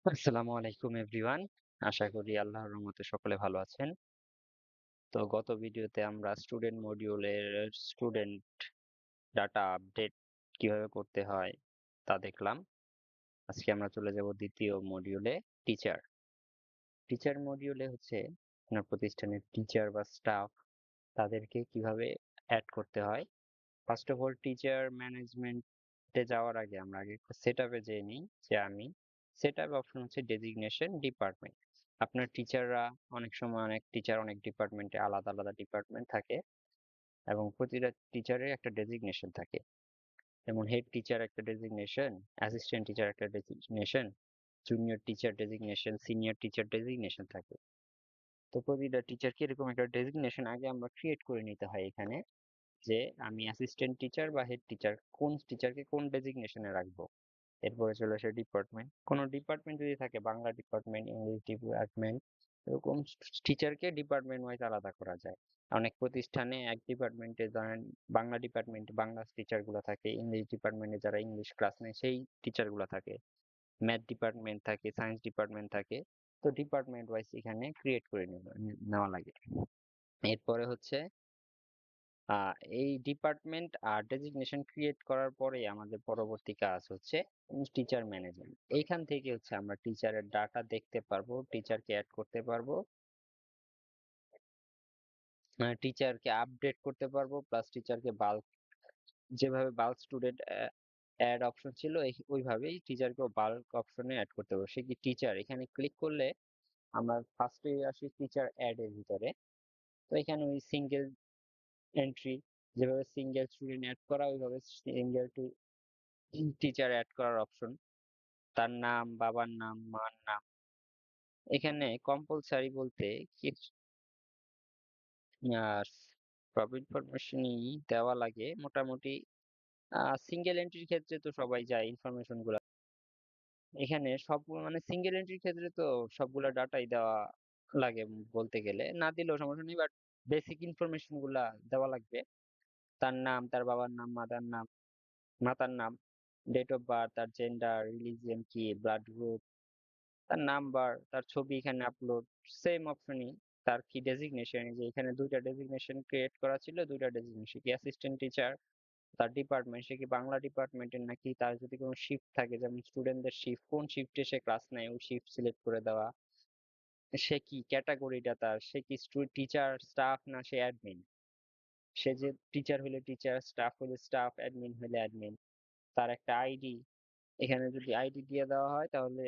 আসসালামু আলাইকুম এভরিওয়ান। আশা করি আল্লাহর রহমতে সকলে ভালো আছেন। তো গত ভিডিওতে আমরা স্টুডেন্ট মডিউলের স্টুডেন্ট ডাটা আপডেট কিভাবে করতে হয় তা দেখলাম। আজকে আমরা চলে যাব দ্বিতীয় মডিউলে, টিচার। টিচার মডিউলে হচ্ছে আপনার প্রতিষ্ঠানের টিচার বা স্টাফ তাদেরকে কিভাবে অ্যাড করতে হয়। ফার্স্ট অফ অল টিচার ম্যানেজমেন্টে যাওয়ার আগে আমরা আগে সেট আপে যেয়ে নিই যে আমি সেট আপ অপশন হচ্ছে ডেজিগনেশন ডিপার্টমেন্ট। আপনার টিচাররা অনেক সময় অনেক টিচার অনেক ডিপার্টমেন্টে আলাদা আলাদা ডিপার্টমেন্ট থাকে এবং প্রতিটা টিচারের একটা ডেজিগনেশন থাকে। যেমন হেড টিচার একটা ডেজিগনেশন, অ্যাসিস্ট্যান্ট টিচার একটা designation, junior teacher designation, senior teacher designation থাকে। তো প্রতিটা টিচারকে এরকম একটা ডেজিগনেশন আগে আমরা ক্রিয়েট করে নিতে হয় এখানে, যে আমি অ্যাসিস্ট্যান্ট টিচার বা হেড টিচার কোন টিচারকে কোন ডেজিগনেশনে রাখবো। এরপরে চলে আসে ডিপার্টমেন্ট। কোনো ডিপার্টমেন্ট যদি থাকে, বাংলা ডিপার্টমেন্ট, ইংলিশ ডিপার্টমেন্ট, এরকম টিচারকে ডিপার্টমেন্ট ওয়াইজ আলাদা করা যায়। অনেক প্রতিষ্ঠানে এক ডিপার্টমেন্টে ধরেন বাংলা ডিপার্টমেন্টে বাংলা টিচার গুলো থাকে, ইংলিশ ডিপার্টমেন্টে যারা ইংলিশ ক্লাস নেয় সেই টিচার গুলো থাকে, ম্যাথ ডিপার্টমেন্ট থাকে, সায়েন্স ডিপার্টমেন্ট থাকে। তো ডিপার্টমেন্ট ওয়াইজ এখানে ক্রিয়েট করে নেওয়া লাগে। এরপরে হচ্ছে আহ এই ডিপার্টমেন্ট আর ডেজিগনেশন ক্রিয়েট করার পরে আমাদের পরবর্তী কাজ হচ্ছে টিচার ম্যানেজমেন্ট। এইখান থেকে হচ্ছে আমরা টিচারের ডাটা দেখতে পারবো, টিচারকে অ্যাড করতে পারবো, টিচারকে আপডেট করতে পারবো, প্লাস টিচারকে বাল্ক, যেভাবে বাল্ক স্টুডেন্ট অ্যাড অপশন ছিল ওইভাবেই টিচারকেও বাল্ক অপশনে অ্যাড করতে পারবো। সে কি টিচার, এখানে ক্লিক করলে আমরা ফার্স্টে আসি টিচার অ্যাড এর ভিতরে। তো এখানে ওই সিঙ্গেল এন্ট্রি, যেভাবে সিঙ্গেল স্টুডেন্ট অ্যাড করা ওইভাবে সিঙ্গেল টিচার অ্যাড করার অপশন, তার নাম, বাবার নাম, মার নাম। এখানে কম্পালসারি বলতে কিছু সব ইনফরমেশনই দেওয়া লাগে মোটামুটি। সিঙ্গেল এন্ট্রির ক্ষেত্রে তো সবাই যায় ইনফরমেশন গুলা, এখানে সব মানে সিঙ্গেল এন্ট্রির ক্ষেত্রে তো সবগুলা ডাটাই দেওয়া লাগে, বলতে গেলে না দিলেও সমস্যা নেই, বাট বেসিক ইনফরমেশন গুলা দেওয়া লাগবে। তার নাম, তার বাবার নাম, মাতার নাম, ডেট অফ বার্থ, তার জেন্ডার, রিলিজিয়ন কি, ব্লাড গ্রুপ, তার নাম্বার, তার ছবি এখানে আপলোড, সেম অপশনই। তার কি ডেজিগনেশন, যে এখানে দুইটা ডেজিগনেশন ক্রিয়েট করা ছিল, দুইটা ডেজিগনেশন কি অ্যাসিস্ট্যান্ট টিচার, তার ডিপার্টমেন্ট সে কি বাংলা ডিপার্টমেন্টের নাকি তার যদি কোনো শিফট থাকে, যেমন স্টুডেন্টদের শিফট, কোন শিফটে সে ক্লাস নেয় ওই শিফট সিলেক্ট করে দেওয়া। সে কি ক্যাটাগরিটা, তার সে কি টিচার স্টাফ না সে অ্যাডমিন, সে যে টিচার হলে টিচার, স্টাফ হলে স্টাফ, অ্যাডমিন হলে অ্যাডমিন। তার একটা আইডি, এখানে যদি আইডি দিয়ে দেওয়া হয় তাহলে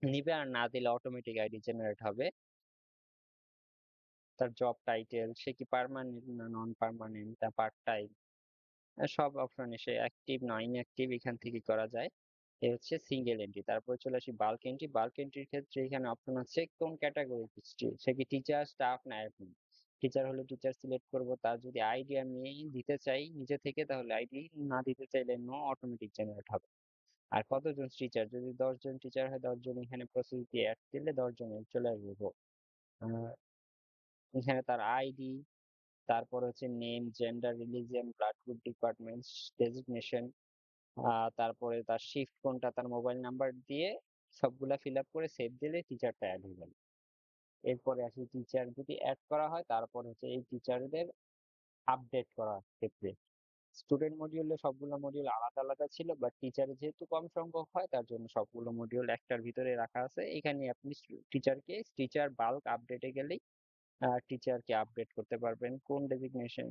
নিবে, আর না দিলে অটোমেটিক আইডি জেনারেট হবে। তার জব টাইটেল, সে কি পার্মানেন্ট না নন পার্মানেন্ট, তা পার্ট টাইম, সব অপশনে সে অ্যাক্টিভ না ইনঅ্যাক্টিভ এখান থেকে করা যায়। এ হচ্ছে সিঙ্গেল এন্ট্রি। তারপর চলে আসি বাল্ক এন্ট্রি। বাল্ক এন্ট্রির ক্ষেত্রে এখানে অপশন আছে কোন ক্যাটাগরি, সে কি টিচার, স্টাফ না অ্যাডমিন। টিচার হলে টিচার সিলেক্ট করব, তার যদি আইডি আমি দিতে চাই নিজে থেকে তাহলে আইডি, না দিতে চাইলে নো, অটোমেটিক জেনারেট হবে। আর কতজন টিচার, যদি 10 জন টিচার হয় 10 জন এখানে প্রসেস দিয়ে অ্যাড দিলে 10 জনের চলে আসবে। এখানে তার আইডি, তারপর হচ্ছে name, gender, religion, blood group, department, designation, তারপরে তার শিফট কোনটা, তার মোবাইল নাম্বার দিয়ে সবগুলা ফিল আপ করে সেভ দিলে টিচারটা অ্যাড হয়ে গেল। এরপরে আসি টিচার যদি অ্যাড করা হয়, তারপর হচ্ছে এই টিচারদের আপডেট করার ক্ষেত্রে। স্টুডেন্ট মডিউলে সবগুলো মডিউল আলাদা আলাদা ছিল, বাট টিচার যেহেতু কম সংখ্যক হয় তার জন্য সবগুলো মডিউল একটার ভিতরে রাখা আছে। এখানে আপনি টিচার বাল্ক আপডেটে গেলেই টিচারকে আপডেট করতে পারবেন, কোন ডেজিগনেশন,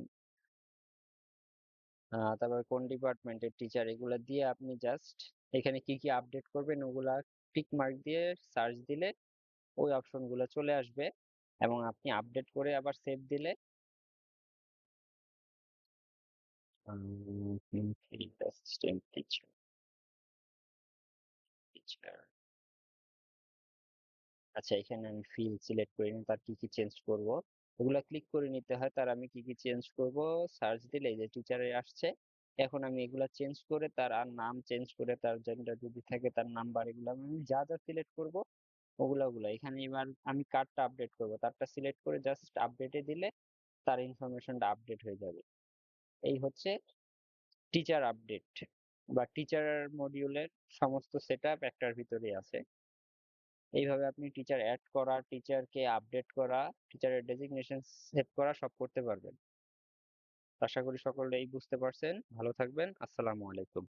তারপরে কোন ডিপার্টমেন্টের টিচার, এগুলা দিয়ে আপনি জাস্ট এখানে কি কি আপডেট করবেন ওগুলা টিক মার্ক দিয়ে সার্চ দিলে ওই অপশন গুলো চলে আসবে, এবং আপনি আপডেট করে আবার সেভ দিলে অ্যাসিস্ট্যান্ট টিচার, আচ্ছা এখানে আমি ফিল সিলেক্ট করে নিই, তার কি কি চেঞ্জ করব ওগুলা ক্লিক করে নিতে হয়। তার আমি কি কি চেঞ্জ করব সার্চ দিলে এই যে টিচারে আসছে। এখন আমি এগুলা চেঞ্জ করে তার আর নাম চেঞ্জ করে, তার জেন্ডার যদি থাকে, তার নাম্বার, এগুলো আমি যা যা সিলেক্ট করব ওগুলা এখানে এবার আমি কার্ডটা আপডেট করব, তারটা সিলেক্ট করে জাস্ট আপডেটে দিলে তার ইনফরমেশনটা আপডেট হয়ে যাবে। এই হচ্ছে টিচার আপডেট। বা টিচার মডিউলের সমস্ত সেটআপ একটার ভিতরেই আছে। এইভাবে আপনি টিচার অ্যাড করা, টিচারকে আপডেট করা, টিচারের ডেজিগনেশন সেভ করা সব করতে পারবেন। আশা করি সকলেই বুঝতে পারছেন। ভালো থাকবেন। আসসালামু আলাইকুম।